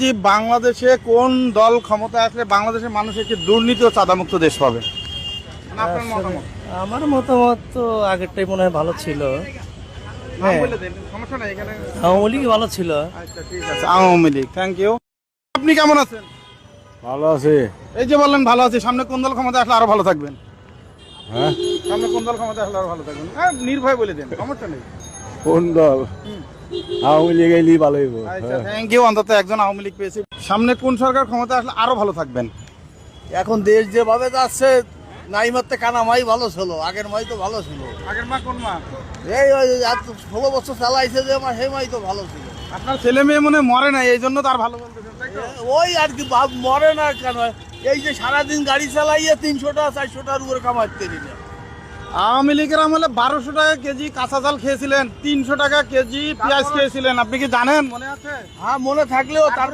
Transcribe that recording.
জি, বাংলাদেশে কোন দল ক্ষমতায় আসলে বাংলাদেশের মানুষ একটি দুর্নীতি ও চাঁদামুক্ত দেশ পাবে? আপনার মতামত? আমার মতামত তো আগেরটাই মনে হয় ভালো ছিল। নাম বলে দেন, সমস্যা নাই এখানে। আওয়ামী লীগ ভালো ছিল। আচ্ছা ঠিক আছে, আওয়ামী লীগ। Thank you. আপনি কেমন আছেন? ভালো আছে। এই যে বললেন ভালো আছি, সামনে কোন দল ক্ষমতায় আসলে আরো ভালো থাকবেন? হ্যাঁ, সামনে কোন দল ক্ষমতায় আসলে আরো ভালো থাকবেন? হ্যাঁ, নির্ভয় বলে দেন, সমস্যা নেই। কোন দল? আওয়ামী লীগ এলি ভালো হইব। আচ্ছা থ্যাংক ইউ, অন্তত একজন আওয়ামী লীগ পেয়েছি। সামনে কোন সরকার ক্ষমতায় আসলে আরো ভালো থাকবেন? এখন দেশ যেভাবে যাচ্ছে নাই মারতে কানা মাই ভালো ছিল, আগের মাই তো ভালো ছিল। আগের মা কোন মা? এই ওই এত 16 বছর চালাইছে যে মা, সেই মাই তো ভালো ছিল। আপনার ছেলে মেয়ে মনে হয় মরে নাই, এই জন্য তার ভালো বলতেছেন, তাই তো? ওই আর কি মরে না কেন, এই যে সারাদিন গাড়ি চালাইয়ে 300 টাকা 400 টাকার উপরে কামাইতে না। আওয়ামী লীগের আমলে 1200 টাকা কেজি কাঁচা চাল খেয়েছিলেন, 300 টাকা কেজি পেঁয়াজ খেয়েছিলেন, আপনি কি জানেন? মনে আছে? হ্যাঁ মনে থাকলেও তারপর